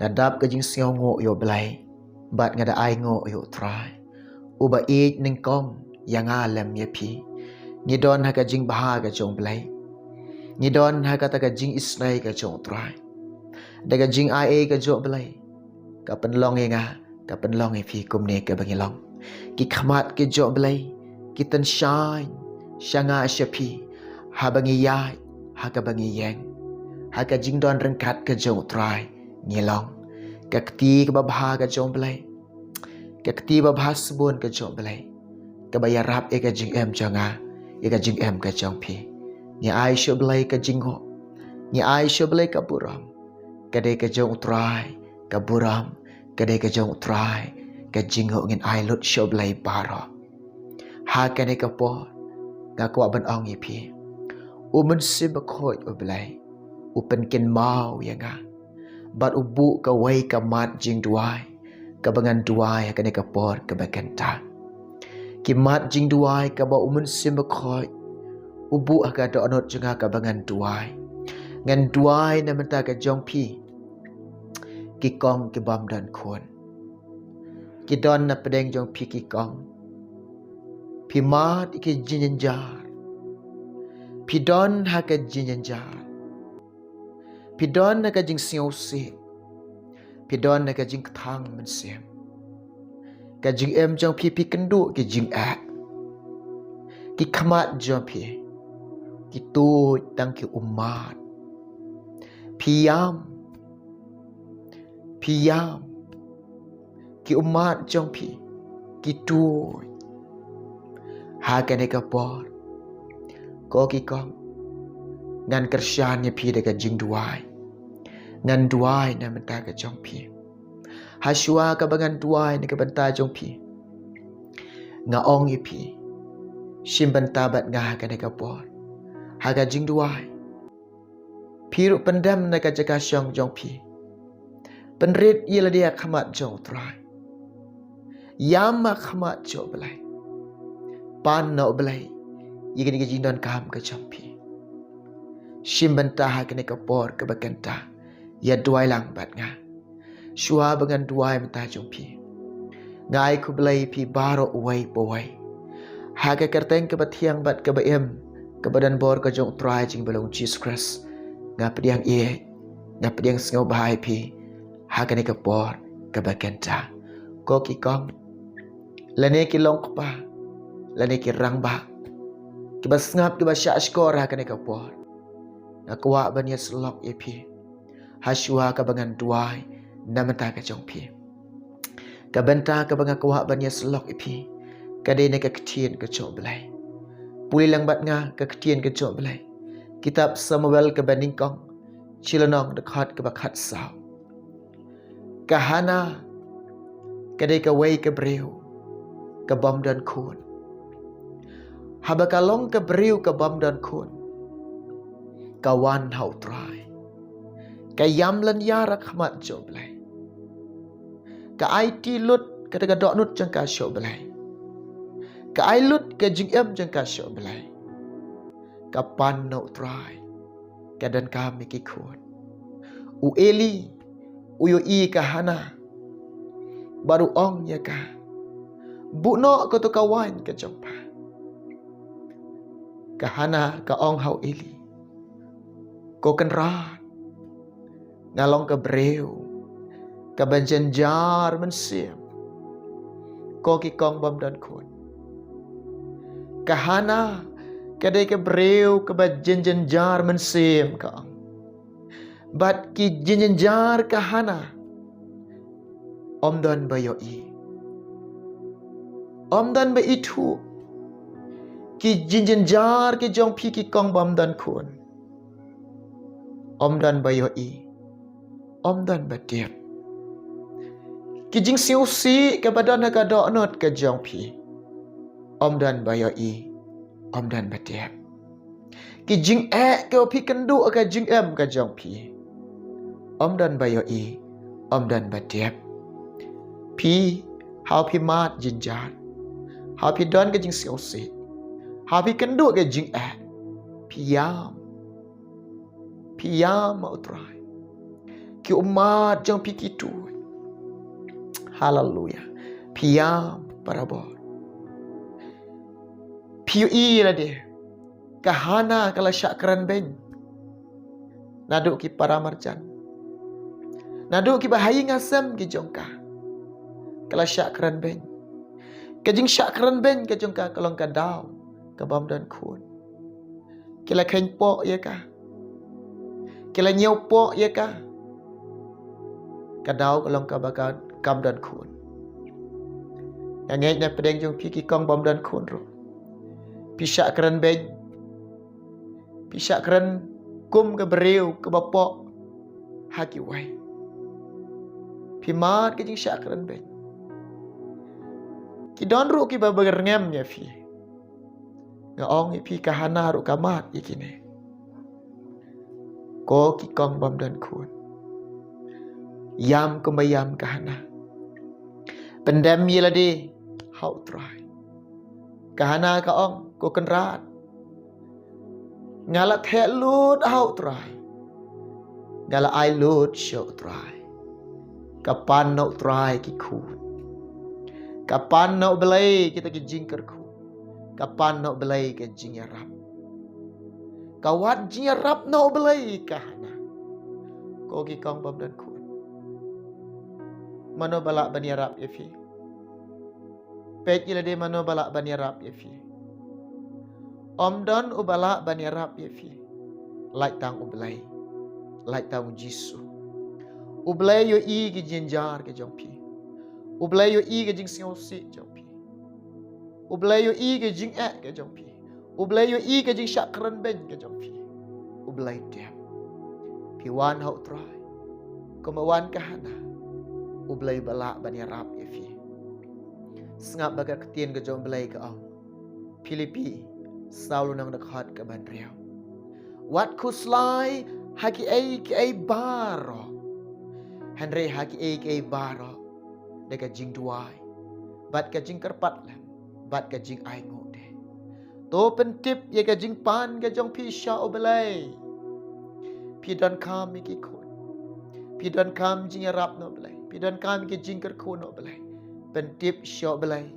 ngadap ke jing siao ngo yo belai bat ngada ai ngo yo try uba e ning kong yang alam ye pi ni don ha ka jing baha ka chong belai ni don ha ka ta ka jing isnai ka chong try daga jing ai ka jo belai ka penlong ye nga ka penlong ye pi kum ne ka bangilong ki khamat ke jo belai ki tan shine shanga shapi ha bangi yai ha ka bangi yang ha ka jing don rengkat ka jong try ngilong ka kti ka babha ka jong belai ka kti babha sebon ka jong belai ka bayarap e ka jing em janga e ka jing em ka jong pi ni ai sho belai ka jing ho ni ai sho belai ka buram ka de ka jong try ka buram ka de ka jong try ka jing ho ngin ai lut sho belai baro ha ka ne ka po ka kwa ban ong yi pi umun si ba khoi o belai upen kin mau yanga bat ubu ka wai ka mat jing duai ka bangan duai ka ne ka por ka bakanta ki mat jing duai ka ba umun sim ba khoi ubu ka do anot jenga ka bangan duai ngan duai na menta ka jong pi ki kong ki bam dan khon ki don na pedeng jong pi ki kong pi mat ki jin jar pi don ha ka jin jar pi don na ka jing siu si pi don na ka jing thang man sem ka jing em jong pi kendu ki jing a ki khamat jong pi ki tu tang ki umat piyam ki umat jong pi ki tu ha ka ne ka por ko ki kong ngan kershan ye pi de ka jing duai ngan duai na menta ka jong pi haswa ka bangan duai ni ka benta jong pi nga ong ye pi shim benta bat nga ka ne ka por ha ka jing duai pi ru pendam na ka jaka syong jong pi penrit ye la dia khamat jong trai yam ma khamat jo belai pan no belai ye ka jing don kam ka jong pi shim benta ha ka ne ka por ka bakanta ya duai lang bat nga shua bangan duai menta jong pi ngai ku belai pi baro uai bowai ha ka kerteng ka bathiang bat ka baem ka badan bor ka jong try jing balong Jesus Christ nga pediang e nga pediang sngo bahai pi ha ka ne ka por ka bakanta ko ki kong lane ki long pa lane ki rang ba ki basngap ki basya skor ha ka ne ka por na kwa ban ya slok e pi haswa ka bangan duai na menta ka jong pi ka benta ka banga kwa ban ya slok e pi ka de ne ka ktien ka cho belai puli lang bat nga ka ktien ka cho belai kitab Samuel ka baning kong chilonong de khat ka bakhat sao ka hana ka de ka wei ka breu ka bom dan khun habakalong ka breu ka bom dan khun ka wan hau try ka yam lan yara khamat jo belai ka IT lut ka daga dok nut jang ka syo belai ka ai lut ka jing em jang ka syo belai ka pan no try ka dan ka mi ki khun u eli u yo i ka hana baru ong ya ka bu no ko to kawan ka jong pa ka hana ka ong hau eli ko kan ra ngalong ka breu ka banjanjar man sim ko ki kong bam dan khun ka hana ka de ka breu ka banjanjar man sim ka bat ki jinjanjar ka hana om dan bayo i om dan ba itu ki jinjanjar ki jong pi ki kong bam dan khun om dan bayo i om dan ba tiap ki jing siu si ka badan ka do not ka jong pi om dan bayo i om dan ba tiap ki jing e ka pi kendu ka jing em ka jong pi om dan bayo i om dan ba tiap pi how pi mat jinjar how pi don ka jing siu si how pi kendu ka jing e piyam mau try ki umat jong pi kitu. Haleluya. Piam parabot. Piu la de. Kahana kala syakran ben. Naduk ki paramarjan. Naduk ki bahayi ngasem ki jongka. Kala syakran ben. Kajing syakran ben ke jongka kalong ka daw. Kabam dan kun. Kila khen po ya ka. Kila nyau po ya ka. Kadau kalong ka bakal kam dan kun. Ngay na pedeng jong pi ki kong bom dan kun ro. Pisak keren ben. Pisak keren kum ke beriu ke bapok. Haki wai. Pimat ke jing syak keren ben. Ki don ru ki baberngem nya fi. Ngaong pi kahana ru kamat ikine. Ko ki kong bom dan kun. Yam kumbayam kahana. Pendam yeladi hau try. Kahana kaong ko kenrat. Ngalat he lut hau try. Ngala ai lut show try. Kapan no try ki kun. Kapan no belai kita ki jingker ku. Kapan no belai ke jingarap. Kawat jingarap no belai kahana. Ko ki kong bom dan kun. Mano balak baniarap ya fi. Pet ila de mano balak baniarap ya fi. Om don ubalak baniarap ya fi. Like tang ublay. Like tang jisu. Ublay yo i ki jinjar ke jong pi. Ublay yo i ke jing siosi jong pi. Ublay yo i ke jing ek ke jong pi. Ublay yo i ke jing syakran ben ke jong pi. Ublay dem. Pi wan hau try. Kumawan kahana. Ublay balak baniarap ya fi. Sengap baga ketien ke jong belai ke au. Pilipi selalu nang dekat ke ban riau. Wat kuslai haki ai baro. Henry haki ai baro. Deka jing duai. Bat ka jing kerpat lam. Bat ka jing ai ngode. To pentip ye ka jing pan ke jong pi sya belai. Pi don kam iki kun. Pi don kam jing rap no belai. Pi don kam ke jing ker kun no belai. Pentip sya belai.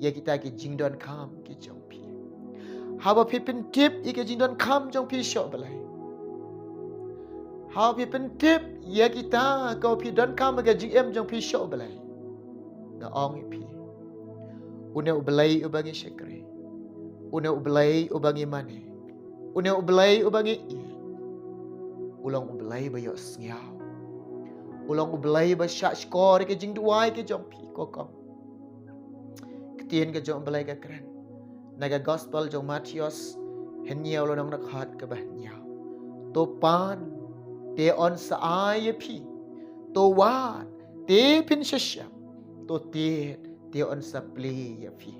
Ya kita ke jing don kam ke jong pi. Haba pi pentip ye ke jing don kam jong pi sya belai. Haba pi pentip ya kita kau pi don kam ke jing em jong pi sya belai. Na ong pi. Une ubelai ubangi syakri. Une ubelai ubangi mane. Une ubelai ubangi i. Ulang ubelai bayo sengiau. Ulang ubelai ba syak skor ke jing duai ke jong pi kokong. Ketien ke jong belai ke keren. Naga gospel jong Matius henyau lo nang nakhat ke bahnyau. To pan te on sa ai pi. To wat te pin syam. To te on sa play ya pi.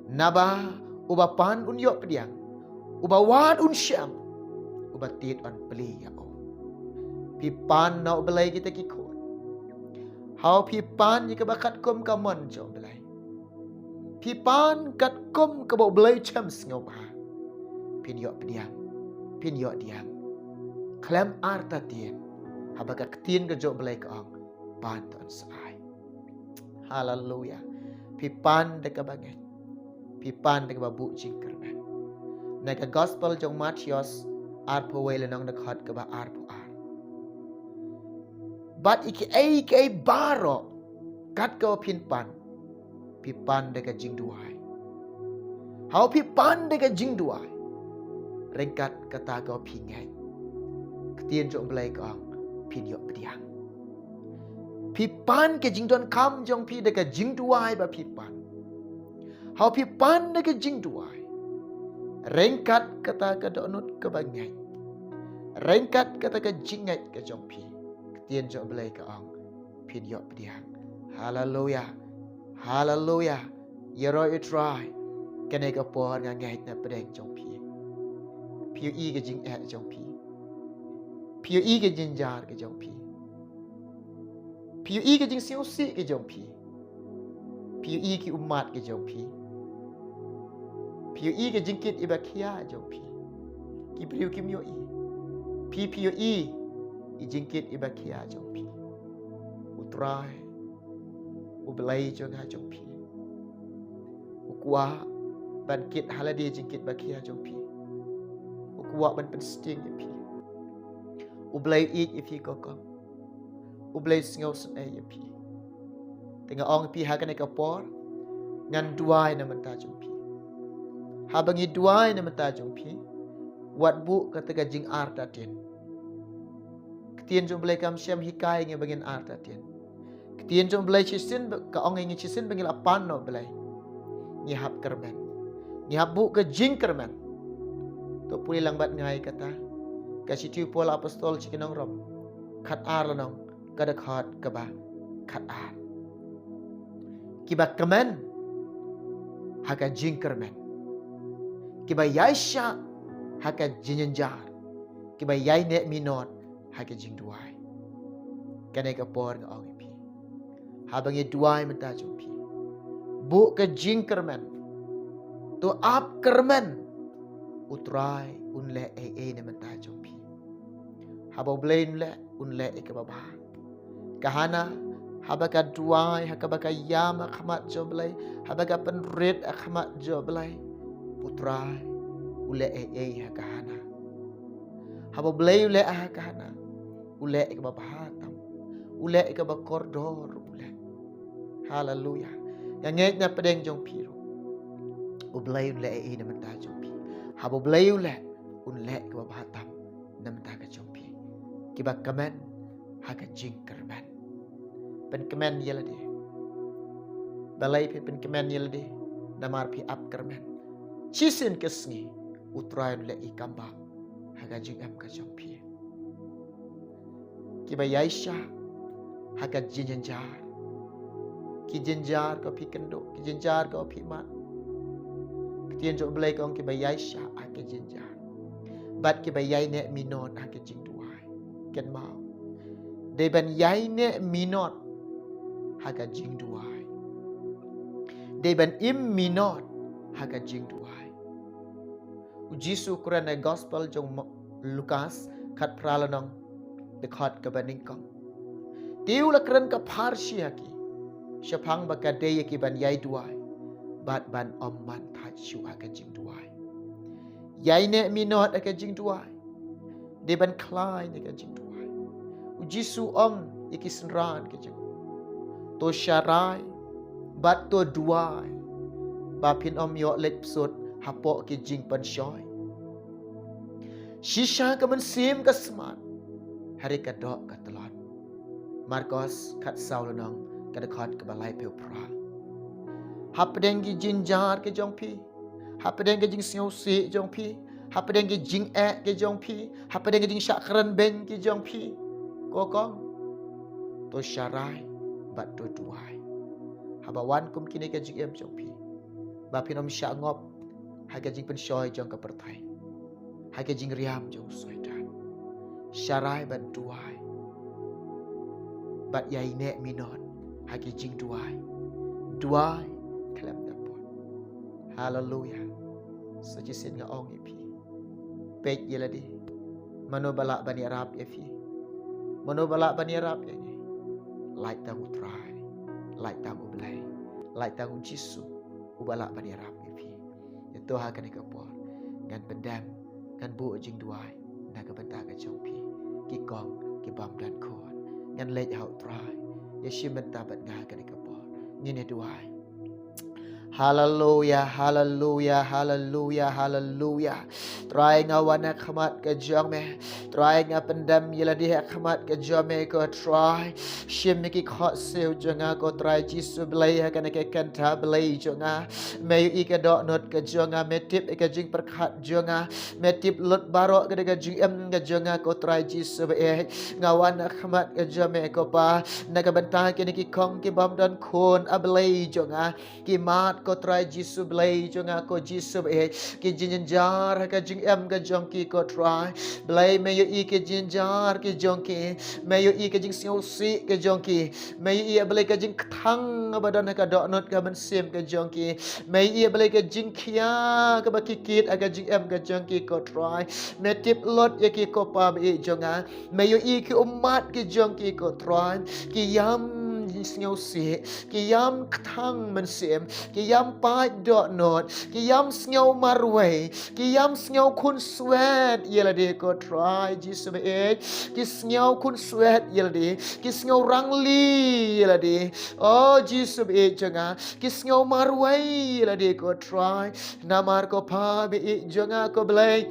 Naba uba pan un yo pediang. Uba wat un syam. Uba te on play ya o. Pi pan na belai kita kiko. Hau pi pan jika bakat kum kamon jong belai. Pi pan kat kum ke bau belai cam sengau bah. Pin yok pediang. Pin yok diang. Klem arta tien. Habaka ketien ke jong belai ke ong. Pan ton saai. Haleluya. Pi pan deka banget. Pi pan deka babu jingker ben. Naga gospel jong Matius arpo wele nang dekat ke ba arpo ar. Bat iki baro kat kau pin pan deka jing duai. Hau pi pan deka jing duai. Rengkat kata kau pingai. Ketien jong belai kau pin yok pediang. Pi pan ke jing don kam jong pi deka jing duai ba pi pan. Hau pi pan deka jing duai. Rengkat kata ka donut ke bangai. Rengkat kata ka jingai ke jong pi. Tien jok belai ke ong. Pin yok pediang. Haleluya. Haleluya. Yero try. Kene ke pohon ngai na pedeng jong pi. Piu i ke jing ek jong pi. Piu i ke jinjar ke jong pi. Piu i ke jing siu si ke jong pi. Piu i ke umat ke jong pi. Piu i ke jingkit ibakia jong pi. Ki priu kim yo i. Piu i ijingkit ibakia jongpi utrai ubelai jonga jongpi ukwa ban kit haladi jingkit bakia jongpi ukwa ban pensting yapi ublai it ifi kokong ublai singau sunai yapi tengah ong pi hakan ekapor ngan duai na menta jongpi habangi duai na menta jongpi wat bu kata jing arta tien ketien jom belai kam syam hikai nge bagin arta tien ketien jom belai chisin ka ong nge chisin bangil apan no belai ni hap kermen ni hap bu ke jing kermen to puli langbat ngai kata ka sitiu pola apostol chikinong rom khat ar lanong kada khat kaba khat ar kiba kemen haka jing kermen kiba yaisha haka jinjenjar kiba yai ne minot haka jing duai kane ka por ng ong pi habangi duai menta jumpi bu ke jing kermen to ap kermen utrai unle e ne menta jumpi haba blain le unle e ka baba kahana habaka duai hakabaka yam akhmat joblai habaka penrit akhmat joblai utrai ule e hakana haba blai ule hakana ule ik babahatam ule ik bakordor ule haleluya yang ngej na pedeng jong piro ublai ule e na menta jong pi haba blai ule ik babahatam na menta ka jong pi kibak kamen haka jing kerman pen kemen yelade balai pen kemen yelade namar pi ap kermen chisin kesngi utrayan le ikamba haga jing am ka jompi kiba yaisha haga jinjar ki jinjar ko pi kendo ki jinjar ko pi mat ketien jo belai kong kiba yaisha ake jinjar bat kiba yai ne minot ake jing duai ken mau deban yai ne minot haga jing duai deban im minot haga jing duai ujisu kurana gospel jong Lukas khat pralanong dekat ke baningkong tiu la kran ka parsia ki syapang baka de ki ban yai duai bat ban omman tha chu haga jing duai yai ne minot haga jing duai deban klai ne haga jing duai ujisu om ikisenran ke jing to syarai bat to duai ba pin om yo lek psut hapo ki jing pan shoy shisha ka man sim ka smart hari ka dok ka telon Marcos khat saulanong ka dekat ka balai pe pra hapdeng ki jinjar ke jong pi hapdeng ke jing siu si jong pi hapdeng ke jing e ke jong pi hapdeng ke jing syakran ben ke jong pi kokong to syarai bat to duai habawan kum kini ke jing em jong pi ba pinom sya ngop haga jing pen shoy jong ka perthai haga jing riam jong soidan syarai bat duai bat yai ne minot haga jing duai duai kalam dapon haleluya saji sin nga ong ipi pek yeladi mano balak bani arab yafi mano balak bani arab yani like tang utrai like tang ublai like tang jisu ubalak bani arab yafi itu hakan ikapor ngan pendam ngan bu jing duai na ka benta ka chongpi ki kong ki bam dan khon ngan lej hau trai ya shim benta bat nga ka ikapor ngine duai haleluya haleluya haleluya haleluya try nga wana khamat ka jong me try nga pendam yeladi khamat ka jong me ko try shim ki kho sel jonga ko try jisu blai ka na ke kanta blai jonga me i ka do not ka jonga me tip ka jing perkhat jonga me tip lot baro ka ga jing em ka jonga ko try jisu be nga wana khamat ka jong me ko pa na ka benta ki ni ki kong ki bam dan khon a blai jonga ki mat ko try jisu blai jonga ko jisu ki jinjar ka jing em ka jong ki ko try blai me yo i ki jinjar ki jong ki me yo i ki jing siu si ki jong ki me yo i blai ka jing thang badan ka do not ka ban sim ka jong ki me i blai ka jing khia ka ba ki kit ka jing em ka jong ki ko try me tip lot ye ki ko pa be jonga me yo i ki umat ki jong ki ko try ki yam sngau si ki yam thang man sim ki yam pa do not ki yam sngau marway ki yam sngau kun swet yela de ko try jisu be ki sngau kun swet yela de ki sngau rangli yela de oh jisu be janga ki sngau marway yela de ko try namar ko pa be janga ko blai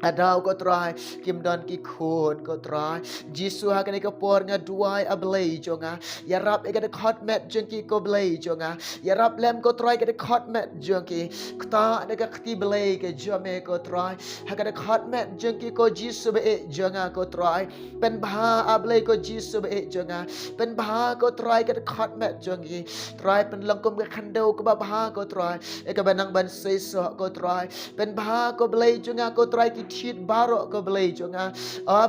Adau ko try kim don ki khôn ko try jisu ha kani ka por nga duai ablay jonga ya rap e ka khot met jeng ki ko blay jonga ya rap lem ko try ka khot met jeng ki kta de ka khti blay ke jame ko try ha ka khot met jeng ki ko jisu be jonga ko try pen bha ablay ko jisu be jonga pen bha ko try ka khot met jeng ki try pen langkom ka khando ko ba bha ko try e ka banang ban se so ko try pen bha ko blay jonga ko try ki Chit barok ko belai jonga.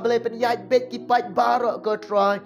Belai penyait bet ki pat barok ko try.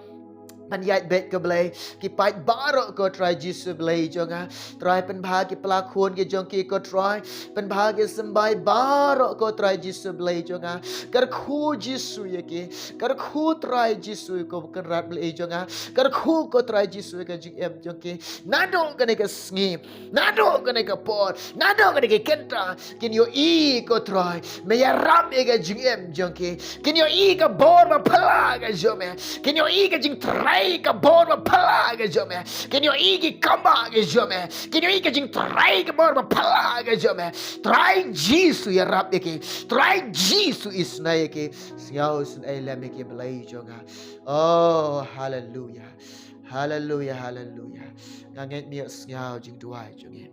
Penyait bet ko belai ki pat barok ko try jisu belai jonga. Try pen bha ki pelakon ki jong ki ko try. Pen bha ki sembai barok ko try jisu belai jonga. Kar khu jisu ye ki. Kar khu try jisu ko kerat belai jonga. Kar khu ko try jisu ka jing em jong ki. Nado kane ka sngi. Nado kane ka por. Nado kane ka kenta. Kin yo I ko try. Me ya ram ye ka jing em jong ki. Kin yo I ka bor ma phala ka jome. Kin yo I ka jing try ka bor ma phala ka jome. Kin yo I ki kamba ka jome. Kin yo I ka jing try ka bor ma phala ka jome. Try jisu ya rap ye ki. Try jisu isna ye ki. Siyaw sun ay lem ye ki belai jonga. Oh hallelujah. Hallelujah, hallelujah. Nganget mi siyaw jing duai jonge.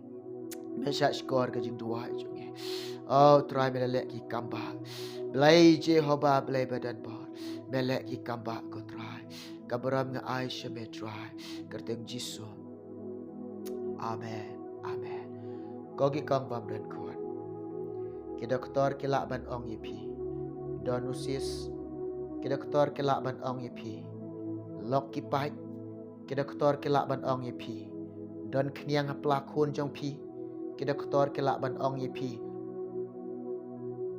Mesha skor ka jing duai jonge. Oh try me lek ki kamba. Belai Jehovah belai badan bor. Melek ki kamba ko try. Kabaram nga ay siya may try. Kerteng Jisu. Amen. Amen. Kogi kang pamdan kuat. Ki doktor kilakban ong yipi. Donusis. Ki doktor kilakban ong yipi. Lok ki pait. Ki doktor kilakban ong yipi. Don kniang pelakon jong pi. Ki doktor kilakban ong yipi.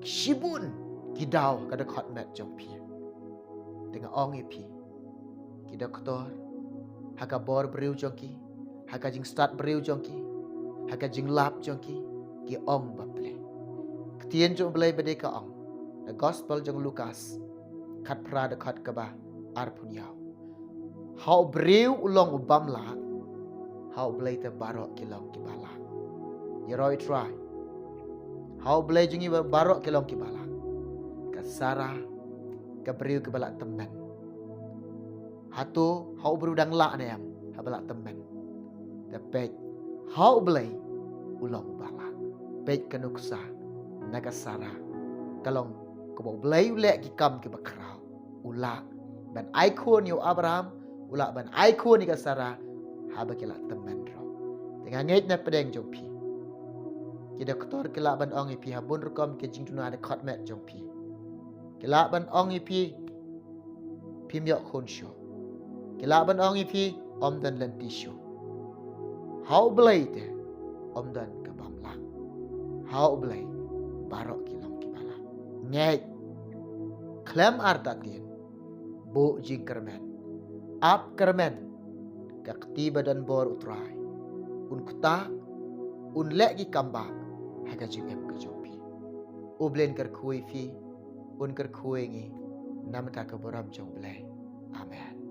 Shibun. Ki daw kada khotmet jong pi. Dengan ong yipi. Ki doktor haka bor briu jongki haka jing start briu jongki haka jing lap jongki ki ong baple ktien jong blai bade ka ong the gospel jong Lukas khat pra de khat ka ba ar pun yaw how briu ulong ubam la how blai te barok ki long ki bala ye roi try how blai jingi barok ki long ki bala ka sara ka briu ki bala temen Hatu hau berudang lak ni am habala temen. Tapi hau belai ulang bala. Baik kenuksa nagasara. Kalong kau belai ulek kikam ke bakrau. Ulak ban aikon yo Abraham ulak ban aikon ni kasara haba kelak temen ro. Tengah ngait na pedeng jompi. Kita kotor kelak ban ong ipi habun rekam ke jing tuna ada khotmet jompi. Kelak ban ong ipi pim yok khon syo. Kelak ban ong ipi om dan len tisyo. Hau belai te om dan ke bamlang. Hau belai barok kilong kibala. Ngait klem artatin bu jing kermen. Ap kermen kakti badan bor utrai. Un kuta un lek ki kamba haga jing em ke jompi. Ublen ker kui fi un ker kui ngi nam ka ke boram jong belai. Amen.